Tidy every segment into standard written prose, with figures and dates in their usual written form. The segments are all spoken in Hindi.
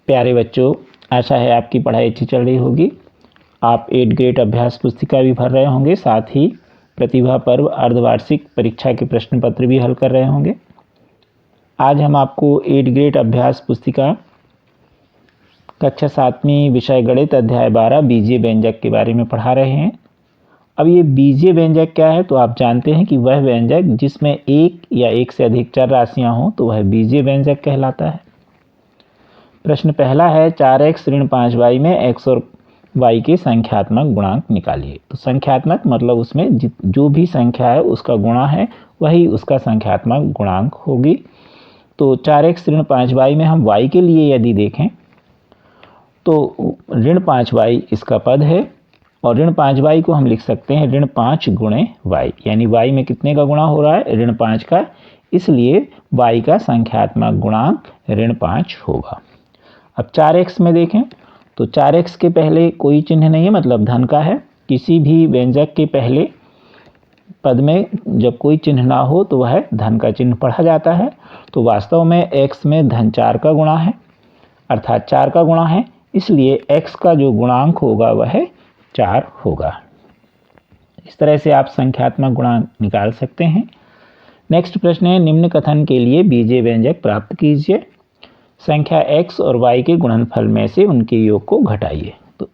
प्यारे बच्चों, आशा है आपकी पढ़ाई अच्छी चल रही होगी। आप 8th ग्रेड अभ्यास पुस्तिका भी भर रहे होंगे, साथ ही प्रतिभा पर्व अर्धवार्षिक परीक्षा के प्रश्न पत्र भी हल कर रहे होंगे। आज हम आपको 8th ग्रेड अभ्यास पुस्तिका कक्षा 7वीं विषय गणित अध्याय 12 बीजीय व्यंजक के बारे में पढ़ा रहे हैं। अब ये बीजीय व्यंजक क्या है, तो आप जानते हैं कि वह व्यंजक जिसमें एक या एक से अधिक चर राशियां हों तो वह बीजीय व्यंजक कहलाता है। प्रश्न पहला है 4x ऋण 5y में x और y के संख्यात्मक गुणांक निकालिए। तो संख्यात्मक मतलब उसमें जो भी संख्या है उसका गुणा है वही उसका संख्यात्मक गुणांक होगी। तो 4x ऋण 5y में हम y के लिए यदि देखें तो ऋण 5y इसका पद है और ऋण 5y को हम लिख सकते हैं ऋण 5 गुणे y, यानी y में कितने का गुणा हो रहा है, ऋण 5 का, इसलिए y का संख्यात्मक गुणांक ऋण 5 होगा। अब 4x में देखें तो 4x के पहले कोई चिन्ह नहीं है, मतलब धन का है। किसी भी व्यंजक के पहले पद में जब कोई चिन्ह ना हो तो वह धन का चिन्ह पढ़ा जाता है। तो वास्तव में x में धन 4 का गुणा है, अर्थात 4 का गुणा है, इसलिए x का जो गुणांक होगा वह 4 होगा। इस तरह से आप संख्यात्मक गुणांक निकाल सकते हैं। नेक्स्ट प्रश्न है निम्न कथन के लिए बीजीय व्यंजक प्राप्त कीजिए। संख्या x और y के गुणनफल में से उनके योग को घटाइए। तो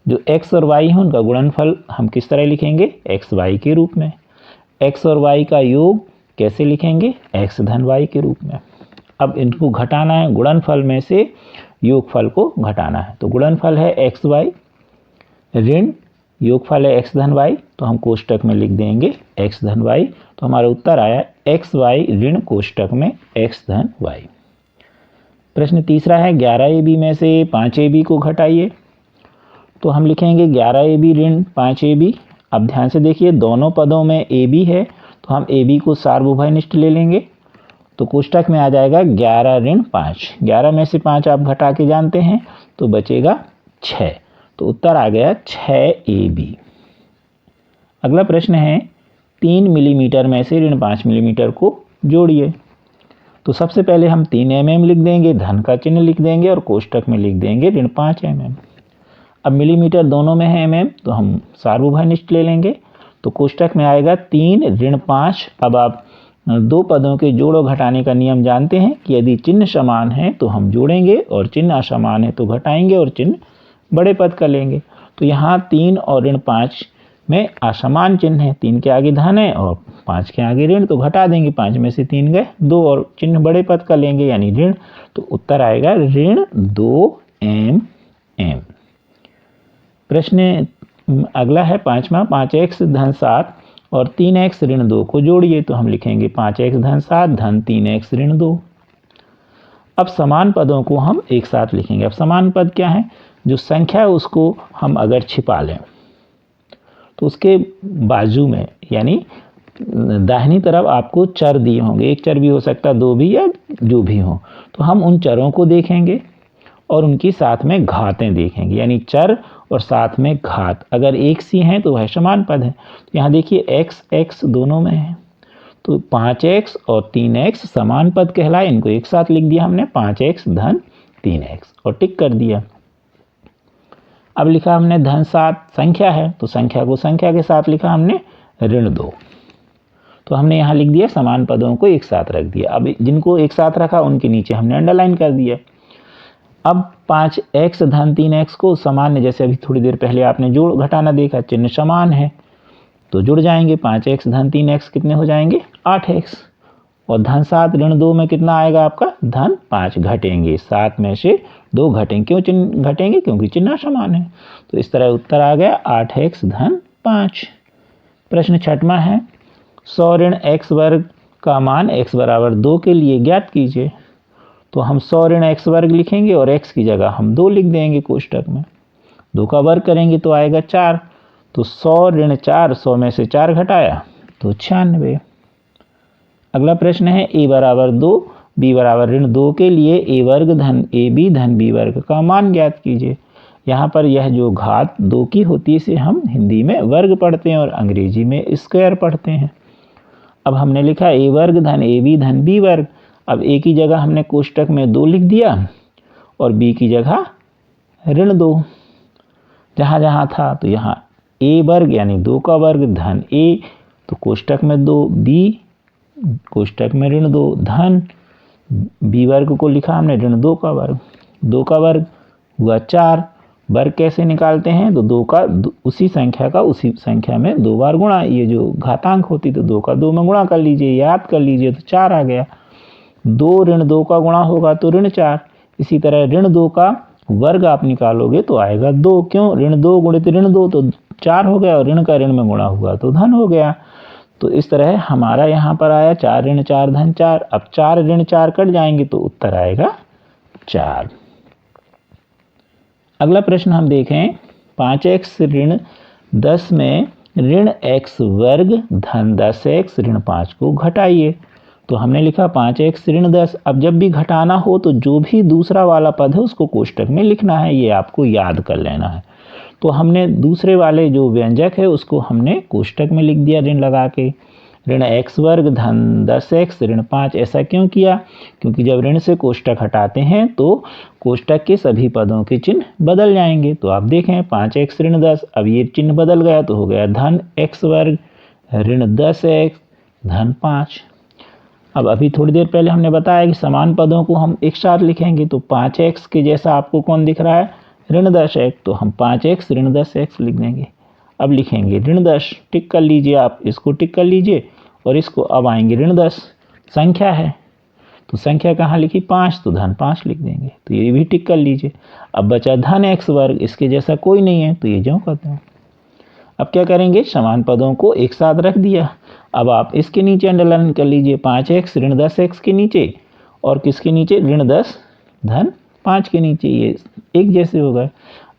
जो x और y है उनका गुणनफल हम किस तरह लिखेंगे, x y के रूप में। x और y का योग कैसे लिखेंगे, x धन y के रूप में। अब इनको घटाना है, गुणनफल में से योगफल को घटाना है। तो गुणनफल है x y ऋण योगफल है x धन y, तो हम कोष्टक में लिख देंगे x धन y। तो हमारा उत्तर आया x y ऋण कोष्टक में x धन y। प्रश्न तीसरा है 11ab में से 5ab को घटाइए। तो हम लिखेंगे 11ab ऋण 5ab। अब ध्यान से देखिए दोनों पदों में ab है तो हम ab को सार्वभौमिक ले लेंगे। तो कोष्टक में आ जाएगा 11 ऋण 5। 11 में से 5 आप घटा के जानते हैं तो बचेगा 6। तो उत्तर आ गया 6ab। अगला प्रश्न है 3 मिलीमीटर में से ऋण 5 मिलीमीटर को जोड़िए। तो सबसे पहले हम 3 mm लिख देंगे, धन का चिन्ह लिख देंगे और कोष्टक में लिख देंगे ऋण 5 mm। अब मिलीमीटर दोनों में है mm, तो हम सार्वभौमिक ले लेंगे। तो कोष्टक में आएगा 3 ऋण 5। अब आप दो पदों के जोड़ो घटाने का नियम जानते हैं कि यदि चिन्ह समान है तो हम जोड़ेंगे और चिन्ह असमान है तो घटाएंगे और चिन्ह बड़े पद का लेंगे। तो यहाँ 3 और ऋण 5 में असमान चिन्ह है, 3 के आगे धन है और 5 के आगे ऋण, तो घटा देंगे, 5 में से 3 गए 2 और चिन्ह बड़े पद का लेंगे यानी ऋण। तो उत्तर आएगा ऋण 2 mm। प्रश्न अगला है 5वां 5x धन 7 और 3x ऋण 2 को जोड़िए। तो हम लिखेंगे 5x धन 7 धन 3x ऋण 2। अब समान पदों को हम एक साथ लिखेंगे। अब समान पद क्या है, जो संख्या है उसको हम अगर छिपा लें तो उसके बाजू में यानी दाहिनी तरफ आपको चर दिए होंगे, एक चर भी हो सकता है, दो भी, या जो भी हो। तो हम उन चरों को देखेंगे और उनकी साथ में घातें देखेंगे, यानी चर और साथ में घात अगर एक सी हैं तो वह समान पद है। तो यहाँ देखिए x x दोनों में है, तो 5x और 3x समान पद कहलाए, इनको एक साथ लिख दिया हमने 5x धन 3x और टिक कर दिया। अब लिखा हमने धन 7 संख्या है तो संख्या को संख्या के साथ लिखा हमने ऋण 2। तो हमने यहाँ लिख दिया समान पदों को एक साथ रख दिया। अब जिनको एक साथ रखा उनके नीचे हमने अंडरलाइन कर दिया। अब 5x धन 3x को सामान्य, जैसे अभी थोड़ी देर पहले आपने जोड़ घटाना देखा, चिन्ह समान है तो जुड़ जाएंगे। 5x धन 3x कितने हो जाएंगे 8x और धन 7 ऋण 2 में कितना आएगा आपका धन 5, घटेंगे 7 में से 2 घटेंगे। क्यों चिन्ह घटेंगे, क्योंकि चिन्ह समान है। तो इस तरह उत्तर आ गया 8x धन 5। प्रश्न 6वां है 100 ऋण x वर्ग का मान x बराबर 2 के लिए ज्ञात कीजिए। तो हम 100 ऋण x वर्ग लिखेंगे और x की जगह हम 2 लिख देंगे कोष्टक में। 2 का वर्ग करेंगे तो आएगा 4। तो 100 ऋण 4, 100 में से 4 घटाया तो 96। अगला प्रश्न है a बराबर 2 b बराबर ऋण 2 के लिए a वर्ग धन ab धन b वर्ग का मान ज्ञात कीजिए। यहाँ पर यह जो घात 2 की होती है इसे हम हिंदी में वर्ग पढ़ते हैं और अंग्रेजी में स्क्वायर पढ़ते हैं। अब हमने लिखा a वर्ग धन ab धन b वर्ग। अब a की जगह हमने कोष्टक में 2 लिख दिया और b की जगह ऋण 2 जहाँ जहाँ था, तो यहाँ a वर्ग यानी 2 का वर्ग धन a, तो कोष्टक में 2, b कोष्टक में ऋण 2 धन b वर्ग को लिखा हमने ऋण 2 का वर्ग, 2 का वर्ग हुआ 4। वर्ग कैसे निकालते हैं, तो 2 का उसी संख्या में 2 बार गुणा, ये जो घातांक होती तो 2 का 2 में गुणा कर लीजिए, याद कर लीजिए, तो 4 आ गया। 2 ऋण 2 का गुणा होगा तो ऋण 4। इसी तरह ऋण 2 का वर्ग आप निकालोगे तो आएगा 2, क्यों, ऋण 2 गुणित ऋण 2 तो 4 हो गया, और ऋण का ऋण में गुणा हुआ तो धन हो गया। तो इस तरह हमारा यहाँ पर आया 4 ऋण 4 धन 4। अब 4 ऋण 4 कट जाएंगे तो उत्तर आएगा 4। अगला प्रश्न हम देखें, 5x ऋण 10 में ऋण x वर्ग धन 10x ऋण 5 को घटाइए। तो हमने लिखा 5x ऋण 10। अब जब भी घटाना हो तो जो भी दूसरा वाला पद है उसको कोष्टक में लिखना है, ये आपको याद कर लेना है। तो हमने दूसरे वाले जो व्यंजक है उसको हमने कोष्टक में लिख दिया ऋण लगा के, ऋण x वर्ग धन 10x ऋण 5। ऐसा क्यों किया, क्योंकि जब ऋण से कोष्टक हटाते हैं तो कोष्टक के सभी पदों के चिन्ह बदल जाएंगे। तो आप देखें 5x ऋण 10, अब ये चिन्ह बदल गया तो हो गया धन x वर्ग ऋण 10x धन 5। अब अभी थोड़ी देर पहले हमने बताया कि समान पदों को हम एक साथ लिखेंगे, तो 5x के जैसा आपको कौन दिख रहा है, ऋण 10x, तो हम 5x ऋण 10x लिख देंगे। अब लिखेंगे ऋण 10, टिक कर लीजिए, आप इसको टिक कर लीजिए और इसको, अब आएंगे ऋण 10, संख्या है तो संख्या कहाँ लिखी 5, तो धन 5 लिख देंगे, तो ये भी टिक कर लीजिए। अब बचा धन x वर्ग, इसके जैसा कोई नहीं है तो ये ज्यों कहते हैं। अब क्या करेंगे, समान पदों को एक साथ रख दिया। अब आप इसके नीचे अंडरलाइन कर लीजिए 5x ऋण 10x के नीचे, और किसके नीचे, ऋण 10 धन 5 के नीचे, ये एक जैसे हो गए।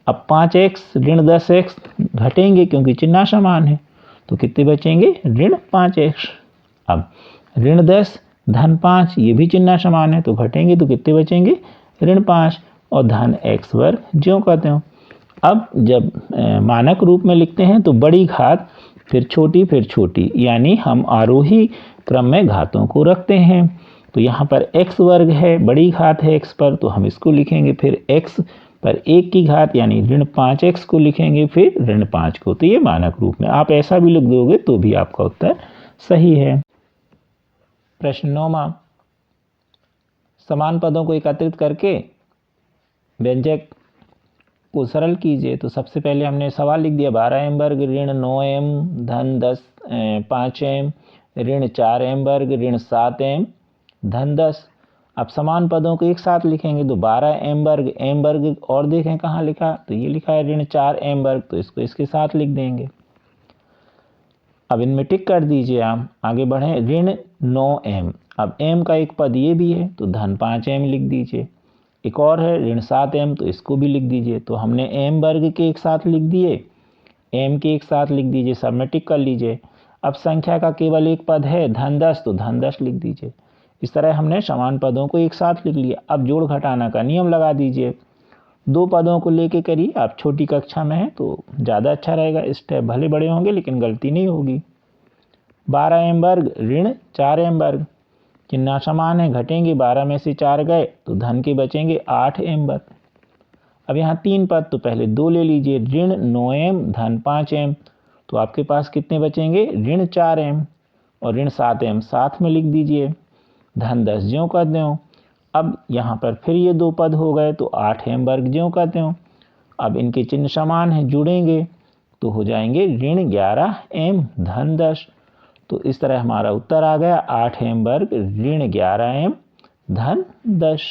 अब 5x ऋण 10x घटेंगे क्योंकि चिन्ह समान है, तो कितने बचेंगे, ऋण 5x। अब ऋण 10 धन 5, ये भी चिन्ह समान है तो घटेंगे, तो कितने बचेंगे, ऋण 5 और धन x वर्ग ज्यों कहते हो। अब जब मानक रूप में लिखते हैं तो बड़ी घात फिर छोटी, यानी हम आरोही क्रम में घातों को रखते हैं। तो यहाँ पर x वर्ग है, बड़ी घात है x पर, तो हम इसको लिखेंगे, फिर x पर 1 की घात यानी ऋण 5x को लिखेंगे, फिर ऋण 5 को। तो ये मानक रूप में आप ऐसा भी लिख दोगे तो भी आपका उत्तर सही है। प्रश्न 9वां, समान पदों को एकत्रित करके व्यंजक को सरल कीजिए। तो सबसे पहले हमने सवाल लिख दिया 12m वर्ग ऋण 9m धन 5m ऋण 4m वर्ग ऋण 7m धन 10। अब समान पदों को एक साथ लिखेंगे, तो 12m वर्ग m वर्ग, और देखें कहाँ लिखा, तो ये लिखा है ऋण 4m वर्ग, तो इसको इसके साथ लिख देंगे। अब इनमें टिक कर दीजिए, आप आगे बढ़ें, ऋण 9m, अब m का एक पद ये भी है तो धन 5m लिख दीजिए। एक और है ऋण 7m, तो इसको भी लिख दीजिए। तो हमने m वर्ग के एक साथ लिख दिए, m के एक साथ लिख दीजिए, सब में टिक कर लीजिए। अब संख्या का केवल एक पद है धन 10, तो धन 10 लिख दीजिए। इस तरह हमने समान पदों को एक साथ लिख लिया। अब जोड़ घटाना का नियम लगा दीजिए, 2 पदों को लेके करिए। आप छोटी कक्षा में हैं तो ज़्यादा अच्छा रहेगा, स्टेप भले बड़े होंगे लेकिन गलती नहीं होगी। 12m वर्ग ऋण 4m वर्ग, चिन्ह समान है, घटेंगे, 12 में से 4 गए तो धन के बचेंगे 8m वर्ग। अब यहाँ 3 पद, तो पहले 2 ले लीजिए, ऋण 9m धन 5m, तो आपके पास कितने बचेंगे, ऋण 4m और ऋण 7m साथ में लिख दीजिए, धन 10 ज्यों कहते हो। अब यहाँ पर फिर ये 2 पद हो गए तो 8m वर्ग ज्यों कहते हो। अब इनके चिन्ह समान हैं, जुड़ेंगे तो हो जाएंगे ऋण 11m धन 10। तो इस तरह हमारा उत्तर आ गया 8m वर्ग ऋण 11m धन 10।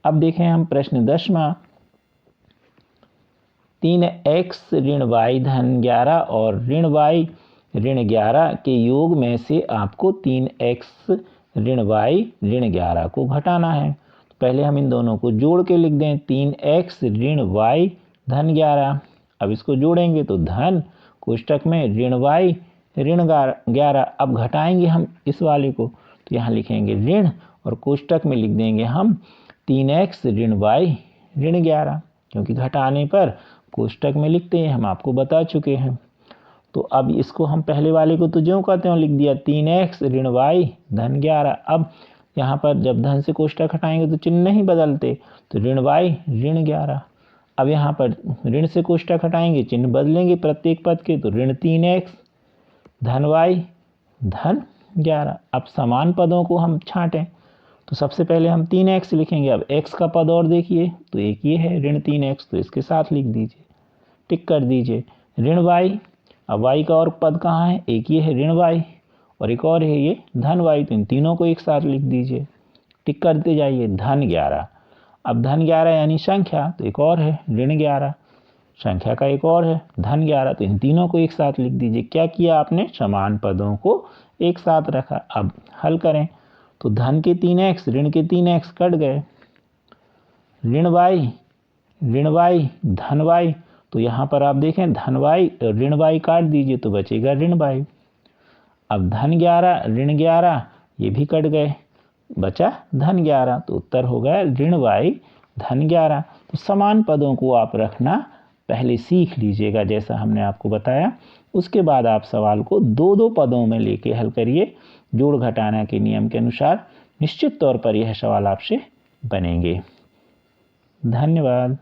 अब देखें हम प्रश्न 10वां, 3x ऋण y धन 11 और ऋण y ऋण 11 के योग में से आपको 3x ऋण y ऋण 11 को घटाना है। तो पहले हम इन दोनों को जोड़ के लिख दें, 3x ऋण y धन 11। अब इसको जोड़ेंगे तो धन कोष्टक में ऋण y ऋण 11। अब घटाएंगे हम इस वाले को, तो यहाँ लिखेंगे ऋण और कोष्टक में लिख देंगे हम 3x ऋण y ऋण 11, क्योंकि घटाने पर कोष्टक में लिखते हैं, हम आपको बता चुके हैं। तो अब इसको हम पहले वाले को तो ज्यों कहते हैं लिख दिया, 3x ऋण y धन 11। अब यहाँ पर जब धन से कोष्ठक हटाएंगे तो चिन्ह नहीं बदलते, तो ऋण y ऋण 11। अब यहाँ पर ऋण से कोष्ठक हटाएंगे, चिन्ह बदलेंगे प्रत्येक पद के, तो ऋण 3x धन y धन 11। अब समान पदों को हम छांटें, तो सबसे पहले हम 3x लिखेंगे। अब x का पद और देखिए, तो एक ये है ऋण 3x, तो इसके साथ लिख दीजिए, टिक कर दीजिए। ऋण y, अब y का और पद कहाँ है, एक ये है ऋण y और एक और है ये धन y, तो इन तीनों को एक साथ लिख दीजिए, टिक करते जाइए। धन 11, अब धन 11 यानी संख्या, तो एक और है ऋण 11, संख्या का एक और है धन 11, तो इन तीनों को एक साथ लिख दीजिए। क्या किया आपने, समान पदों को एक साथ रखा। अब हल करें, तो धन के 3x ऋण के 3x कट गए, ऋण y धन y, तो यहाँ पर आप देखें धन y ऋण y काट दीजिए तो बचेगा ऋण y। अब धन 11 ऋण 11 ये भी कट गए, बचा धन 11, तो उत्तर हो गया ऋण y धन 11। तो समान पदों को आप रखना पहले सीख लीजिएगा जैसा हमने आपको बताया। उसके बाद आप सवाल को दो दो पदों में लेके हल करिए, जोड़ घटाना के नियम के अनुसार। निश्चित तौर पर यह सवाल आपसे बनेंगे। धन्यवाद।